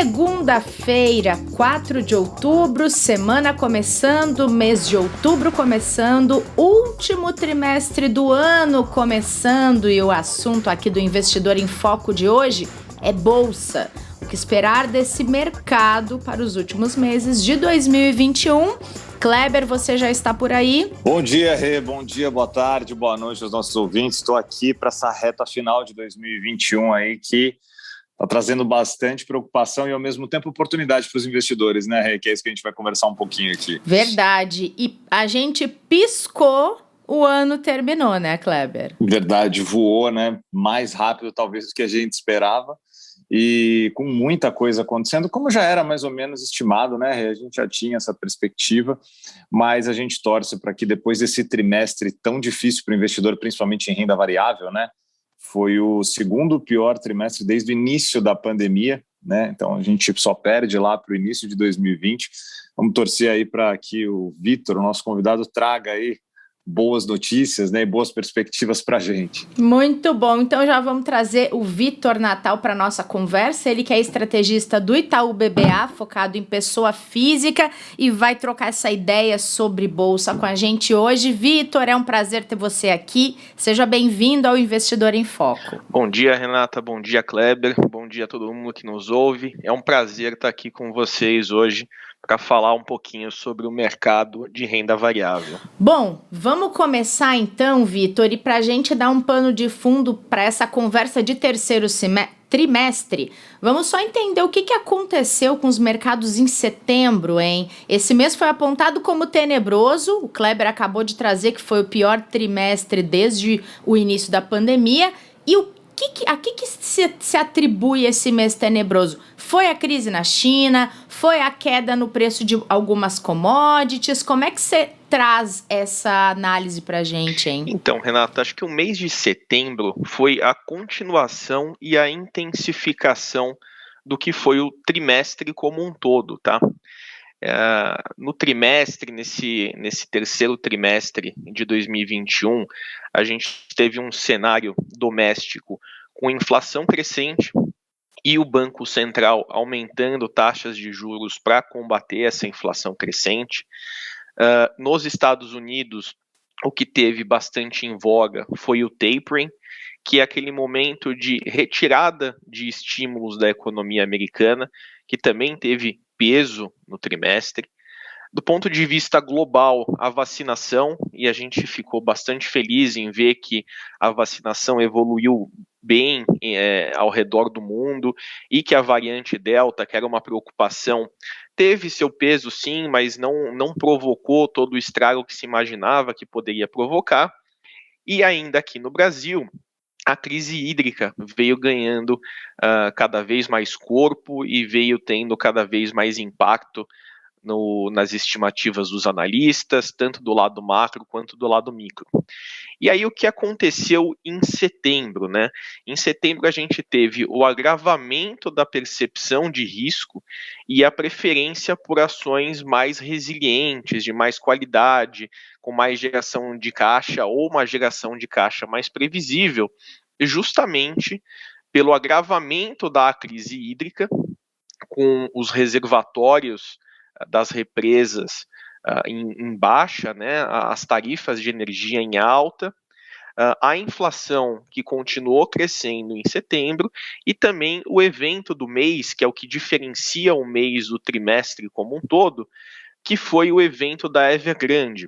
Segunda-feira, 4 de outubro, semana começando, mês de outubro começando, último trimestre do ano começando, e o assunto aqui do Investidor em Foco de hoje é Bolsa. O que esperar desse mercado para os últimos meses de 2021? Kleber, você já está por aí? Bom dia, Rê. Bom dia, boa tarde, boa noite aos nossos ouvintes. Estou aqui para essa reta final de 2021 aí que está trazendo bastante preocupação e, ao mesmo tempo, oportunidade para os investidores, né, Rê? Que é isso que a gente vai conversar um pouquinho aqui. Verdade. E a gente piscou, o ano terminou, né, Kleber? Verdade, voou, né? Mais rápido, talvez, do que a gente esperava. E com muita coisa acontecendo, como já era mais ou menos estimado, né? A gente já tinha essa perspectiva, mas a gente torce para que depois desse trimestre tão difícil para o investidor, principalmente em renda variável, né? Foi o segundo pior trimestre desde o início da pandemia, né? Então a gente só perde lá para o início de 2020. Vamos torcer aí para que o Vitor, o nosso convidado, traga aí boas notícias, né, e boas perspectivas para a gente. Muito bom, então já vamos trazer o Vitor Natal para nossa conversa, ele que é estrategista do Itaú BBA, focado em pessoa física, e vai trocar essa ideia sobre bolsa com a gente hoje. Vitor, é um prazer ter você aqui, seja bem-vindo ao Investidor em Foco. Bom dia, Renata, bom dia, Kleber, bom dia a todo mundo que nos ouve, é um prazer estar aqui com vocês hoje para falar um pouquinho sobre o mercado de renda variável. Bom, vamos começar então, Vitor, e para a gente dar um pano de fundo para essa conversa de terceiro trimestre, vamos só entender o que aconteceu com os mercados em setembro, hein? Esse mês foi apontado como tenebroso, o Kleber acabou de trazer que foi o pior trimestre desde o início da pandemia, e a que se atribui esse mês tenebroso? Foi a crise na China? Foi a queda no preço de algumas commodities? Como é que você traz essa análise para a gente, hein? Então, Renata, acho que o mês de setembro foi a continuação e a intensificação do que foi o trimestre como um todo, tá? No trimestre, nesse terceiro trimestre de 2021, a gente teve um cenário doméstico com inflação crescente e o Banco Central aumentando taxas de juros para combater essa inflação crescente. Nos Estados Unidos, o que teve bastante em voga foi o tapering, que é aquele momento de retirada de estímulos da economia americana, que também teve peso no trimestre. Do ponto de vista global, a vacinação, e a gente ficou bastante feliz em ver que a vacinação evoluiu bem ao redor do mundo e que a variante Delta, que era uma preocupação, teve seu peso sim, mas não provocou todo o estrago que se imaginava que poderia provocar. E ainda aqui no Brasil, a crise hídrica veio ganhando cada vez mais corpo e veio tendo cada vez mais impacto nas estimativas dos analistas, tanto do lado macro quanto do lado micro. E aí o que aconteceu em setembro, né? Em setembro a gente teve o agravamento da percepção de risco e a preferência por ações mais resilientes, de mais qualidade, com mais geração de caixa ou uma geração de caixa mais previsível, justamente pelo agravamento da crise hídrica, com os reservatórios das represas em baixa, né, as tarifas de energia em alta, a inflação que continuou crescendo em setembro e também o evento do mês, que é o que diferencia o mês do trimestre como um todo, que foi o evento da Evergrande.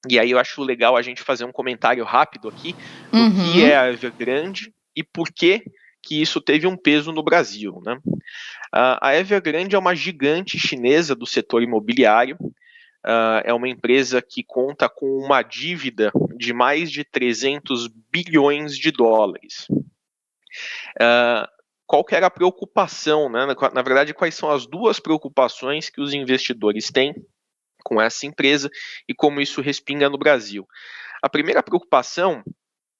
E aí eu acho legal a gente fazer um comentário rápido aqui do que é a Evergrande e por que isso teve um peso no Brasil, né? A Evergrande é uma gigante chinesa do setor imobiliário, é uma empresa que conta com uma dívida de mais de 300 bilhões de dólares. Qual que era a preocupação, né? Na verdade, quais são as duas preocupações que os investidores têm com essa empresa e como isso respinga no Brasil? A primeira preocupação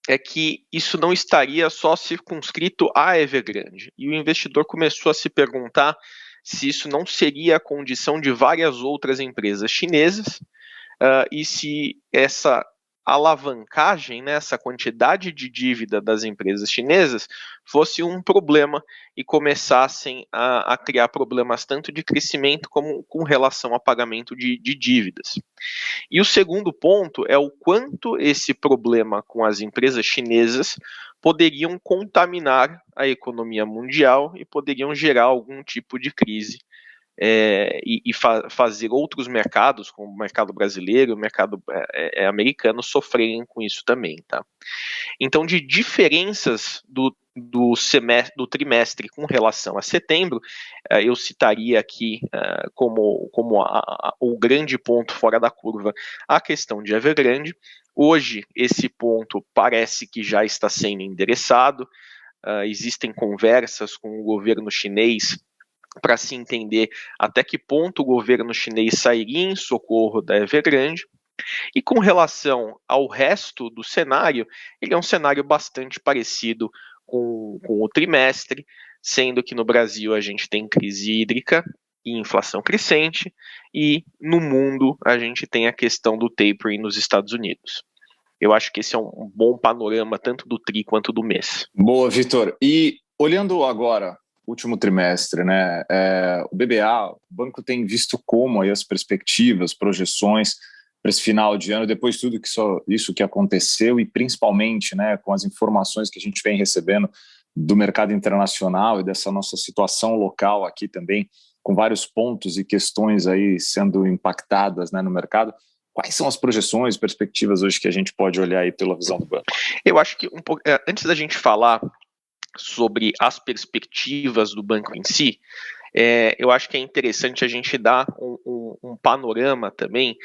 é que isso não estaria só circunscrito à Evergrande. E o investidor começou a se perguntar se isso não seria a condição de várias outras empresas chinesas e se essa alavancagem, né, essa quantidade de dívida das empresas chinesas, fosse um problema e começassem a criar problemas tanto de crescimento como com relação a pagamento de dívidas. E o segundo ponto é o quanto esse problema com as empresas chinesas poderiam contaminar a economia mundial e poderiam gerar algum tipo de crise fazer outros mercados, como o mercado brasileiro, o mercado americano, sofrerem com isso também, tá? Então, de diferenças do trimestre com relação a setembro, eu citaria aqui como o grande ponto fora da curva a questão de Evergrande. Hoje, esse ponto parece que já está sendo endereçado, existem conversas com o governo chinês para se entender até que ponto o governo chinês sairia em socorro da Evergrande. E com relação ao resto do cenário, ele é um cenário bastante parecido com o trimestre, sendo que no Brasil a gente tem crise hídrica e inflação crescente, e no mundo a gente tem a questão do tapering nos Estados Unidos. Eu acho que esse é um bom panorama tanto do TRI quanto do mês. Boa, Vitor. E olhando agora último trimestre, né? O BBA, o banco tem visto como aí as perspectivas, projeções para esse final de ano, depois de tudo isso que aconteceu e principalmente, né, com as informações que a gente vem recebendo do mercado internacional e dessa nossa situação local aqui também, com vários pontos e questões aí sendo impactadas, né, no mercado. Quais são as projeções, perspectivas hoje que a gente pode olhar aí pela visão do banco? Eu acho que antes da gente falar sobre as perspectivas do banco em si, eu acho que é interessante a gente dar um panorama também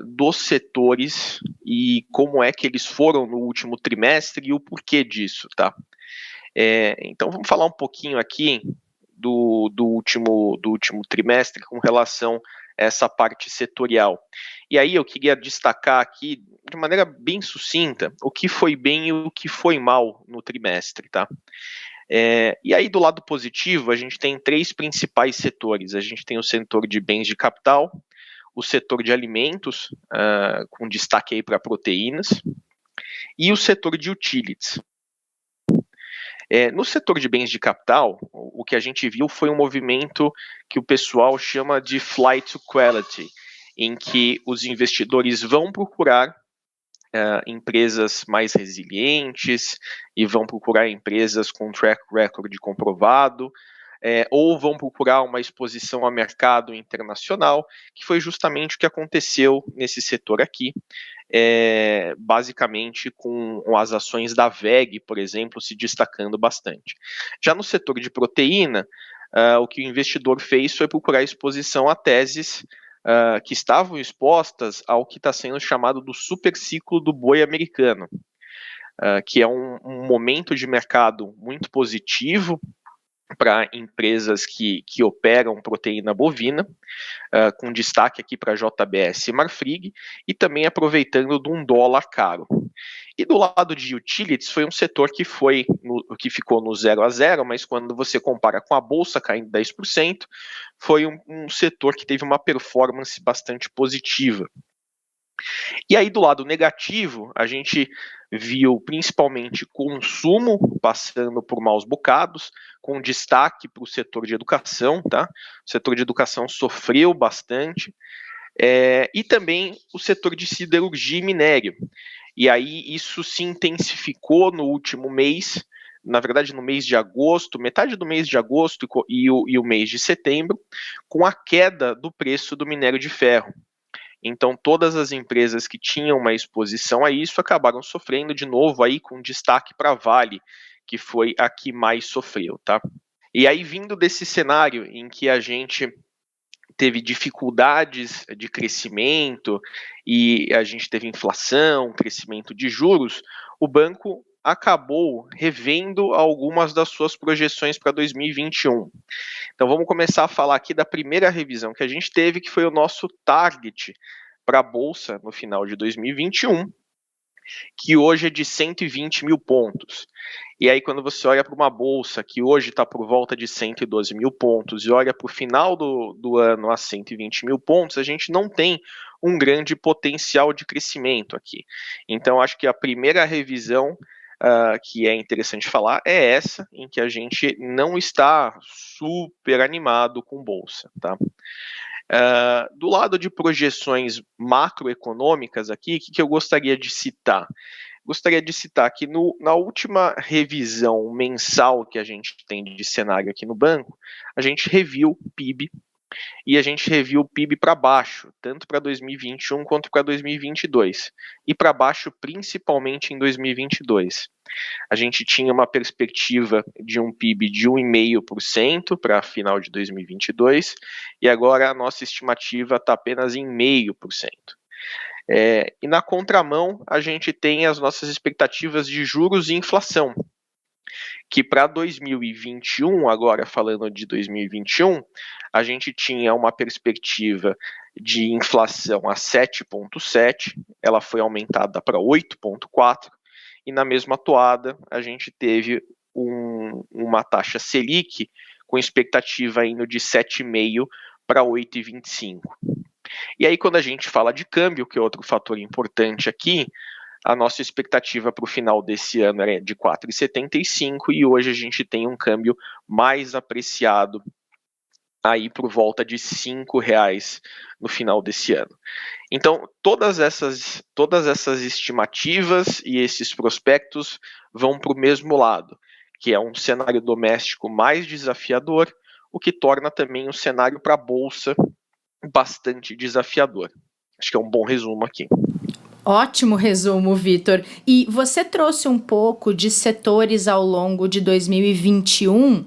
dos setores e como é que eles foram no último trimestre e o porquê disso, tá? Então vamos falar um pouquinho aqui do último trimestre com relação a essa parte setorial. E aí eu queria destacar aqui, de maneira bem sucinta, o que foi bem e o que foi mal no trimestre, tá? E aí do lado positivo, a gente tem 3 principais setores. A gente tem o setor de bens de capital, o setor de alimentos, com destaque aí para proteínas, e o setor de utilities. No setor de bens de capital, o que a gente viu foi um movimento que o pessoal chama de flight to quality, em que os investidores vão procurar empresas mais resilientes e vão procurar empresas com track record comprovado, ou vão procurar uma exposição a mercado internacional, que foi justamente o que aconteceu nesse setor aqui, basicamente com as ações da WEG, por exemplo, se destacando bastante. Já no setor de proteína, o que o investidor fez foi procurar exposição a teses que estavam expostas ao que está sendo chamado do super ciclo do boi americano, que é um momento de mercado muito positivo para empresas que operam proteína bovina, com destaque aqui para JBS e Marfrig, e também aproveitando de um dólar caro. E do lado de utilities, foi um setor que ficou no 0 a 0, mas quando você compara com a bolsa caindo 10%, foi um setor que teve uma performance bastante positiva. E aí do lado negativo, a gente viu principalmente consumo passando por maus bocados, com destaque para o setor de educação, tá? O setor de educação sofreu bastante, e também o setor de siderurgia e minério. E aí isso se intensificou no último mês, na verdade no mês de agosto, metade do mês de agosto e o mês de setembro, com a queda do preço do minério de ferro. Então, todas as empresas que tinham uma exposição a isso acabaram sofrendo de novo aí com destaque para a Vale, que foi a que mais sofreu, tá? E aí, vindo desse cenário em que a gente teve dificuldades de crescimento e a gente teve inflação, crescimento de juros, o banco acabou revendo algumas das suas projeções para 2021. Então vamos começar a falar aqui da primeira revisão que a gente teve, que foi o nosso target para a Bolsa no final de 2021, que hoje é de 120 mil pontos. E aí, quando você olha para uma bolsa que hoje está por volta de 112 mil pontos e olha para o final do ano a 120 mil pontos, a gente não tem um grande potencial de crescimento aqui. Então, acho que a primeira revisão que é interessante falar é essa, em que a gente não está super animado com bolsa, tá? Do lado de projeções macroeconômicas aqui, o que eu gostaria de citar? Gostaria de citar que na última revisão mensal que a gente tem de cenário aqui no banco, a gente reviu o PIB e a gente reviu o PIB para baixo, tanto para 2021 quanto para 2022, e para baixo principalmente em 2022. A gente tinha uma perspectiva de um PIB de 1,5% para final de 2022, e agora a nossa estimativa está apenas em 0,5%. E na contramão, a gente tem as nossas expectativas de juros e inflação, que para 2021, agora falando de 2021, a gente tinha uma perspectiva de inflação a 7,7, ela foi aumentada para 8,4, e na mesma toada a gente teve uma taxa Selic com expectativa indo de 7,5 para 8,25. E aí, quando a gente fala de câmbio, que é outro fator importante aqui, a nossa expectativa para o final desse ano é de 4,75 e hoje a gente tem um câmbio mais apreciado aí por volta de R$ 5 no final desse ano. Então, todas essas estimativas e esses prospectos vão para o mesmo lado, que é um cenário doméstico mais desafiador, o que torna também o cenário para a Bolsa bastante desafiador. Acho que é um bom resumo aqui. Ótimo resumo, Vitor. E você trouxe um pouco de setores ao longo de 2021.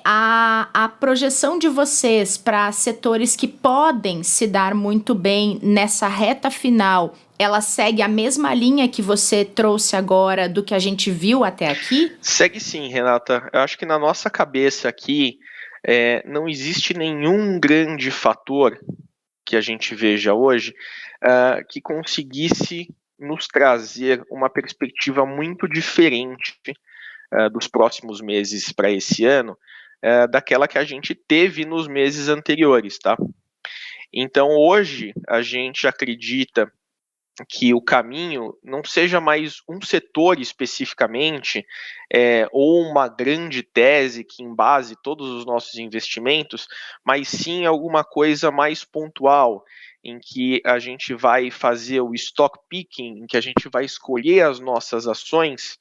A projeção de vocês para setores que podem se dar muito bem nessa reta final, ela segue a mesma linha que você trouxe agora do que a gente viu até aqui? Segue sim, Renata. Eu acho que na nossa cabeça aqui não existe nenhum grande fator que a gente veja hoje que conseguisse nos trazer uma perspectiva muito diferente dos próximos meses para esse ano daquela que a gente teve nos meses anteriores, tá? Então hoje a gente acredita que o caminho não seja mais um setor especificamente ou uma grande tese que embase todos os nossos investimentos, mas sim alguma coisa mais pontual, em que a gente vai fazer o stock picking, em que a gente vai escolher as nossas ações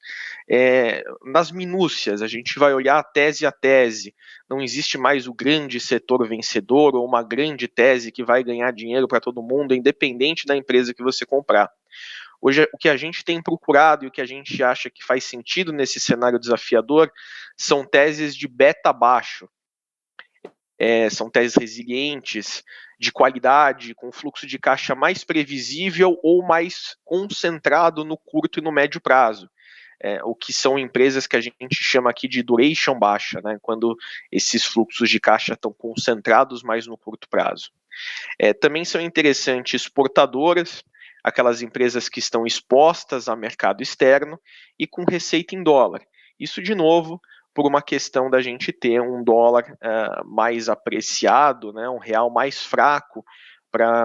nas minúcias, a gente vai olhar a tese, não existe mais o grande setor vencedor ou uma grande tese que vai ganhar dinheiro para todo mundo, independente da empresa que você comprar. Hoje, o que a gente tem procurado e o que a gente acha que faz sentido nesse cenário desafiador são teses de beta baixo. São teses resilientes, de qualidade, com fluxo de caixa mais previsível ou mais concentrado no curto e no médio prazo. O que são empresas que a gente chama aqui de duration baixa, né, quando esses fluxos de caixa estão concentrados mais no curto prazo. Também são interessantes exportadoras, aquelas empresas que estão expostas a mercado externo e com receita em dólar. Isso, de novo, por uma questão da gente ter um dólar mais apreciado, né, um real mais fraco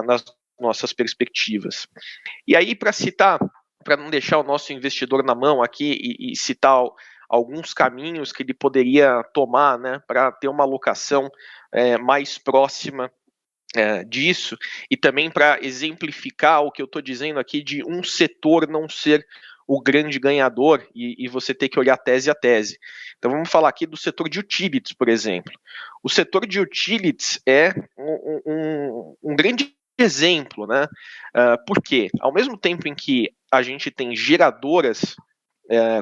nas nossas perspectivas. E aí, para não deixar o nosso investidor na mão aqui e citar alguns caminhos que ele poderia tomar, né, para ter uma alocação mais próxima disso, e também para exemplificar o que eu estou dizendo aqui de um setor não ser o grande ganhador e você ter que olhar tese a tese. Então vamos falar aqui do setor de utilities, por exemplo. O setor de utilities é um grande exemplo, né? Porque ao mesmo tempo em que a gente tem geradoras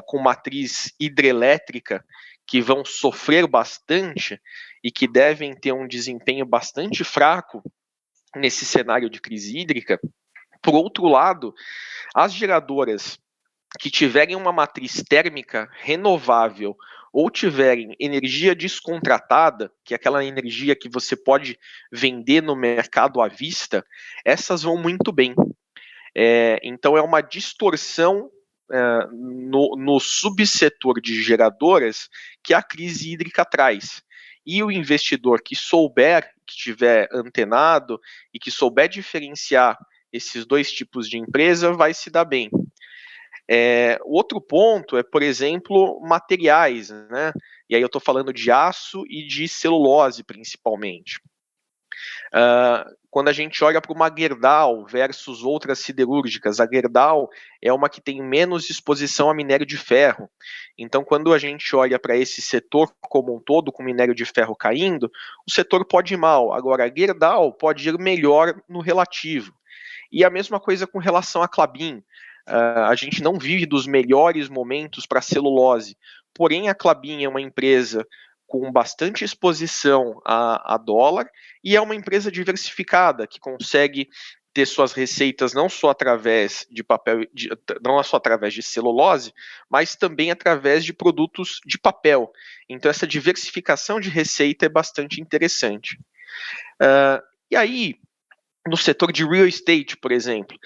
com matriz hidrelétrica que vão sofrer bastante e que devem ter um desempenho bastante fraco nesse cenário de crise hídrica, por outro lado, as geradoras que tiverem uma matriz térmica renovável ou tiverem energia descontratada, que é aquela energia que você pode vender no mercado à vista, essas vão muito bem. Então é uma distorção no subsetor de geradoras que a crise hídrica traz. E o investidor que souber, que estiver antenado e que souber diferenciar esses dois tipos de empresa, vai se dar bem. Outro ponto é, por exemplo, materiais, né? E aí eu estou falando de aço e de celulose, principalmente. Quando a gente olha para uma Gerdau versus outras siderúrgicas, a Gerdau é uma que tem menos exposição a minério de ferro. Então, quando a gente olha para esse setor como um todo, com minério de ferro caindo, o setor pode ir mal. Agora, a Gerdau pode ir melhor no relativo. E a mesma coisa com relação à Klabin. A gente não vive dos melhores momentos para celulose, porém a Klabin é uma empresa com bastante exposição a dólar e é uma empresa diversificada que consegue ter suas receitas não só através de papel, não só através de celulose, mas também através de produtos de papel. Então essa diversificação de receita é bastante interessante. E aí, no setor de real estate, por exemplo,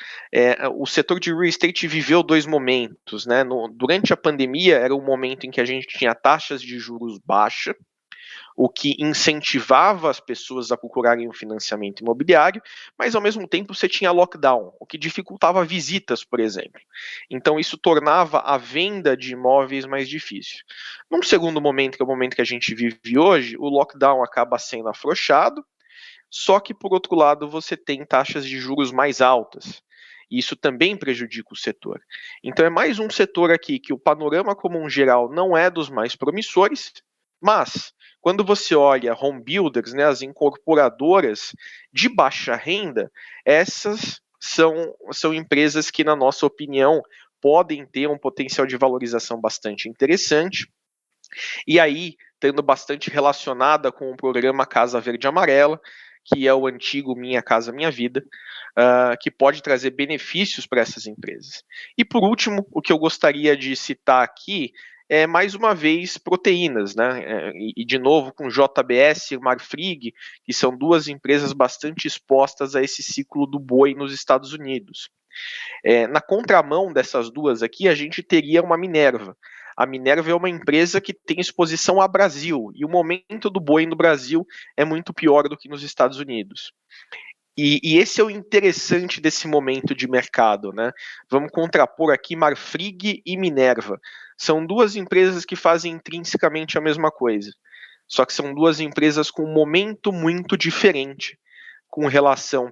o setor de real estate viveu dois momentos, né? Durante a pandemia era um momento em que a gente tinha taxas de juros baixas, o que incentivava as pessoas a procurarem o financiamento imobiliário, mas ao mesmo tempo você tinha lockdown, o que dificultava visitas, por exemplo. Então isso tornava a venda de imóveis mais difícil. Num segundo momento, que é o momento que a gente vive hoje, o lockdown acaba sendo afrouxado, só que, por outro lado, você tem taxas de juros mais altas. E isso também prejudica o setor. Então, é mais um setor aqui que o panorama como um geral não é dos mais promissores, mas quando você olha home builders, né, as incorporadoras de baixa renda, essas são empresas que, na nossa opinião, podem ter um potencial de valorização bastante interessante. E aí, estando bastante relacionada com o programa Casa Verde e Amarela, que é o antigo Minha Casa Minha Vida, que pode trazer benefícios para essas empresas. E por último, o que eu gostaria de citar aqui é, mais uma vez, proteínas, né? E de novo com JBS e Marfrig, que são duas empresas bastante expostas a esse ciclo do boi nos Estados Unidos. Na contramão dessas duas aqui, a gente teria uma Minerva. A Minerva é uma empresa que tem exposição ao Brasil, e o momento do boi no Brasil é muito pior do que nos Estados Unidos. E esse é o interessante desse momento de mercado, né? Vamos contrapor aqui Marfrig e Minerva. São duas empresas que fazem intrinsecamente a mesma coisa, só que são duas empresas com um momento muito diferente com relação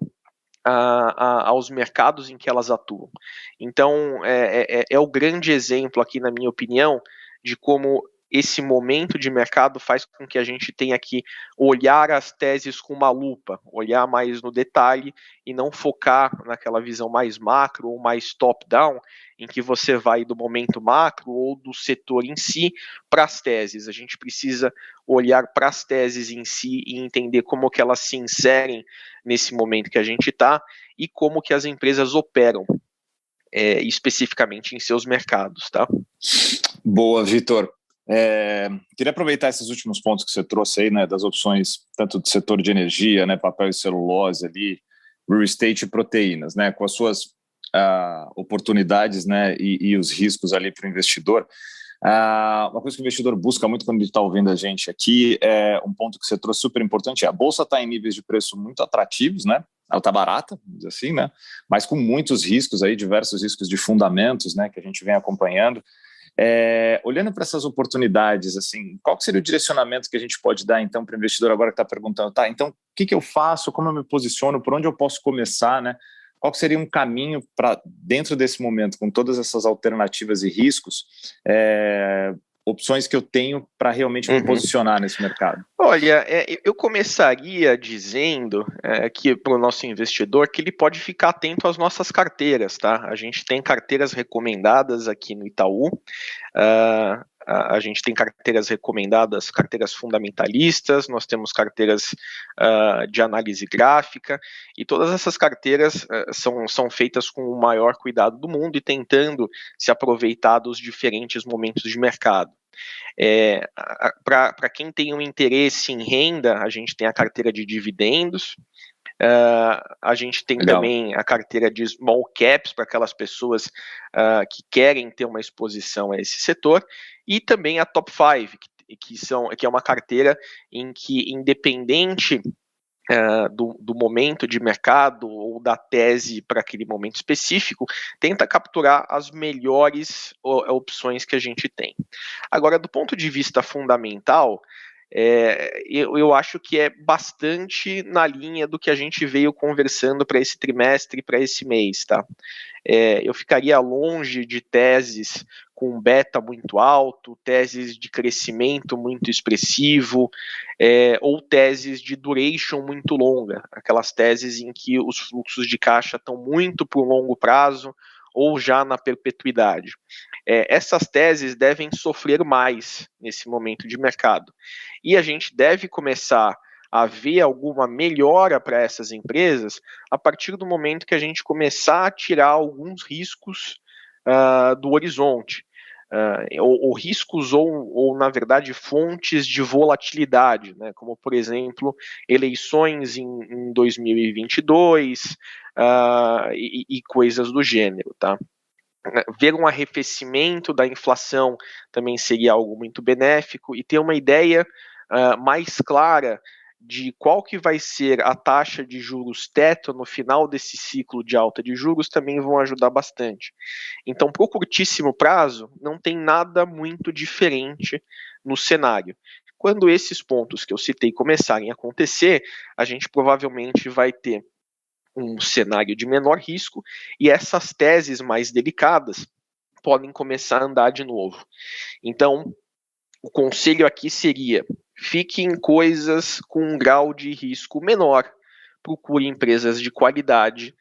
aos mercados em que elas atuam. Então, é o grande exemplo aqui, na minha opinião, de como esse momento de mercado faz com que a gente tenha que olhar as teses com uma lupa, olhar mais no detalhe e não focar naquela visão mais macro ou mais top-down, em que você vai do momento macro ou do setor em si para as teses. A gente precisa olhar para as teses em si e entender como que elas se inserem nesse momento que a gente está e como que as empresas operam, especificamente em seus mercados, tá? Boa, Vitor. Queria aproveitar esses últimos pontos que você trouxe aí, né, das opções tanto do setor de energia, né, papel e celulose ali, real estate e proteínas, né, com as suas oportunidades, né, e os riscos ali para o investidor. Uma coisa que o investidor busca muito quando ele está ouvindo a gente aqui é um ponto que você trouxe super importante, a bolsa está em níveis de preço muito atrativos, né, ela está barata, vamos dizer assim, né, mas com muitos riscos aí, diversos riscos de fundamentos, né, que a gente vem acompanhando. Olhando para essas oportunidades, assim, qual que seria o direcionamento que a gente pode dar, então, para o investidor agora que está perguntando, tá, então, o que eu faço, como eu me posiciono, por onde eu posso começar, né? Qual que seria um caminho para, dentro desse momento, com todas essas alternativas e riscos, opções que eu tenho para realmente me posicionar nesse mercado? Olha, eu começaria dizendo que para o nosso investidor que ele pode ficar atento às nossas carteiras, tá? A gente tem carteiras recomendadas aqui no Itaú, a gente tem carteiras recomendadas, carteiras fundamentalistas, nós temos carteiras de análise gráfica, e todas essas carteiras são feitas com o maior cuidado do mundo e tentando se aproveitar dos diferentes momentos de mercado. Para quem tem um interesse em renda, a gente tem a carteira de dividendos, A gente tem Legal. também a carteira de small caps para aquelas pessoas que querem ter uma exposição a esse setor, e também a top 5, que é uma carteira em que, independente do momento de mercado ou da tese para aquele momento específico, tenta capturar as melhores opções que a gente tem. Agora, do ponto de vista fundamental, eu acho que é bastante na linha do que a gente veio conversando para esse trimestre e para esse mês, tá? Eu ficaria longe de teses com beta muito alto, teses de crescimento muito expressivo, ou teses de duration muito longa, aquelas teses em que os fluxos de caixa estão muito por longo prazo ou já na perpetuidade. Essas teses devem sofrer mais nesse momento de mercado. E a gente deve começar a ver alguma melhora para essas empresas a partir do momento que a gente começar a tirar alguns riscos do horizonte. Ou riscos ou, na verdade, fontes de volatilidade, né, como, por exemplo, eleições em 2022 e coisas do gênero, tá? Ver um arrefecimento da inflação também seria algo muito benéfico, e ter uma ideia mais clara de qual que vai ser a taxa de juros teto no final desse ciclo de alta de juros também vão ajudar bastante. Então, para o curtíssimo prazo, não tem nada muito diferente no cenário. Quando esses pontos que eu citei começarem a acontecer, a gente provavelmente vai ter um cenário de menor risco, e essas teses mais delicadas podem começar a andar de novo. Então, o conselho aqui seria: fique em coisas com um grau de risco menor, procure empresas de qualidade,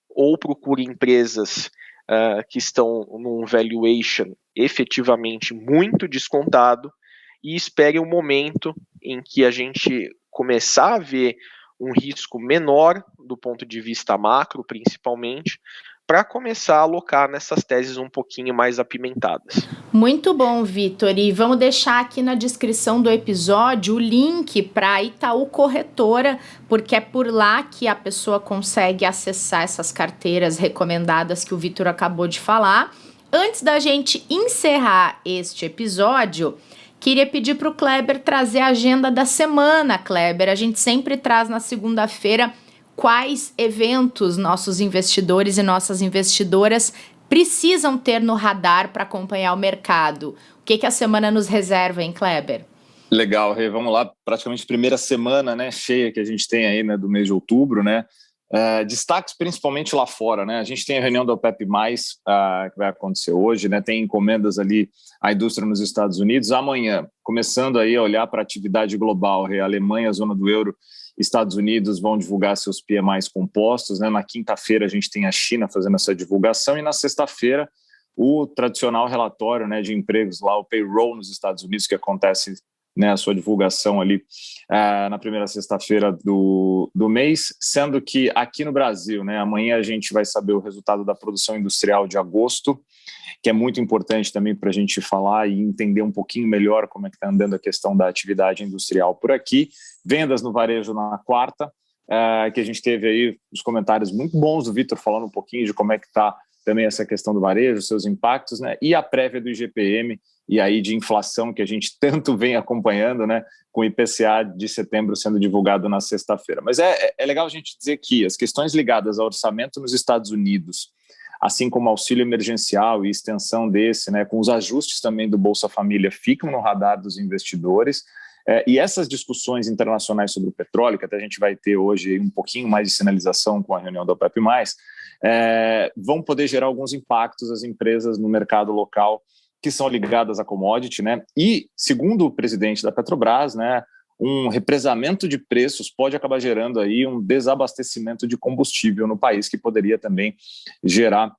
ou procure empresas que estão num valuation efetivamente muito descontado, e espere um momento em que a gente começar a ver um risco menor do ponto de vista macro, principalmente, para começar a alocar nessas teses um pouquinho mais apimentadas. Muito bom, Vitor. E vamos deixar aqui na descrição do episódio o link para a Itaú Corretora, porque é por lá que a pessoa consegue acessar essas carteiras recomendadas que o Vitor acabou de falar. Antes da gente encerrar este episódio, queria pedir para o Kleber trazer a agenda da semana, Kleber. A gente sempre traz na segunda-feira quais eventos nossos investidores e nossas investidoras precisam ter no radar para acompanhar o mercado. O que a semana nos reserva, hein, Kleber? Legal, Rê. Vamos lá, praticamente primeira semana, né, cheia que a gente tem aí, né, do mês de outubro, né? Destaques principalmente lá fora, né? A gente tem a reunião da OPEP+, que vai acontecer hoje, né? Tem encomendas ali à indústria nos Estados Unidos. Amanhã, começando aí a olhar para a atividade global, Rê, a Alemanha, a zona do euro, Estados Unidos vão divulgar seus PMIs compostos, né? Na quinta-feira a gente tem a China fazendo essa divulgação, e na sexta-feira o tradicional relatório, né, de empregos lá, o payroll nos Estados Unidos, que acontece, né, a sua divulgação ali na primeira sexta-feira do mês, sendo que aqui no Brasil, né, amanhã a gente vai saber o resultado da produção industrial de agosto, que é muito importante também para a gente falar e entender um pouquinho melhor como é que está andando a questão da atividade industrial por aqui. Vendas no varejo na quarta, que a gente teve aí os comentários muito bons do Vitor falando um pouquinho de como é que está também essa questão do varejo, seus impactos, né? E a prévia do IGPM e aí de inflação que a gente tanto vem acompanhando, né? Com o IPCA de setembro sendo divulgado na sexta-feira. Mas é legal a gente dizer que as questões ligadas ao orçamento nos Estados Unidos, assim como auxílio emergencial e extensão desse, né, com os ajustes também do Bolsa Família, ficam no radar dos investidores. E essas discussões internacionais sobre o petróleo, que até a gente vai ter hoje um pouquinho mais de sinalização com a reunião da OPEP+, vão poder gerar alguns impactos às empresas no mercado local que são ligadas à commodity, né? E, segundo o presidente da Petrobras, né, um represamento de preços pode acabar gerando aí um desabastecimento de combustível no país, que poderia também gerar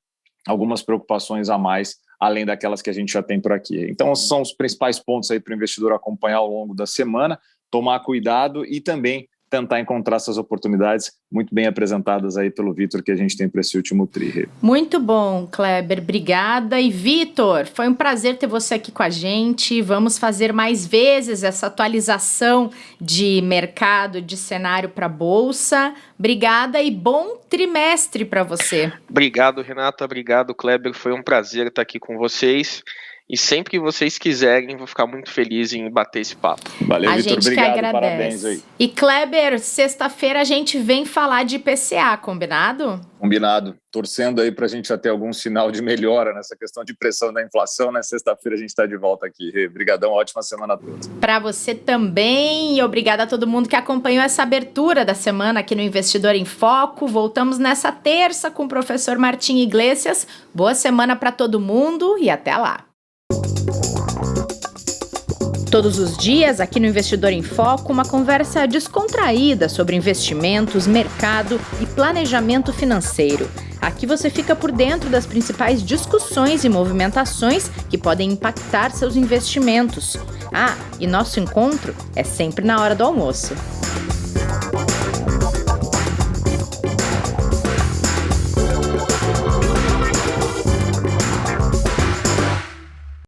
algumas preocupações a mais, além daquelas que a gente já tem por aqui. Então, são os principais pontos aí para o investidor acompanhar ao longo da semana, tomar cuidado e também tentar encontrar essas oportunidades muito bem apresentadas aí pelo Vitor que a gente tem para esse último tri. Muito bom, Kleber, obrigada. E Vitor, foi um prazer ter você aqui com a gente. Vamos fazer mais vezes essa atualização de mercado, de cenário para a Bolsa. Obrigada e bom trimestre para você. Obrigado, Renata. Obrigado, Kleber. Foi um prazer estar aqui com vocês. E sempre que vocês quiserem, vou ficar muito feliz em bater esse papo. Valeu, Vitor. Obrigado, que agradece. Parabéns aí. E Kleber, sexta-feira a gente vem falar de IPCA, combinado? Combinado. Torcendo aí para a gente já ter algum sinal de melhora nessa questão de pressão da inflação, né? Sexta-feira a gente está de volta aqui. Obrigadão, ótima semana a todos. Para você também, e obrigada a todo mundo que acompanhou essa abertura da semana aqui no Investidor em Foco. Voltamos nessa terça com o professor Martim Iglesias. Boa semana para todo mundo e até lá. Todos os dias, aqui no Investidor em Foco, uma conversa descontraída sobre investimentos, mercado e planejamento financeiro. Aqui você fica por dentro das principais discussões e movimentações que podem impactar seus investimentos. E nosso encontro é sempre na hora do almoço.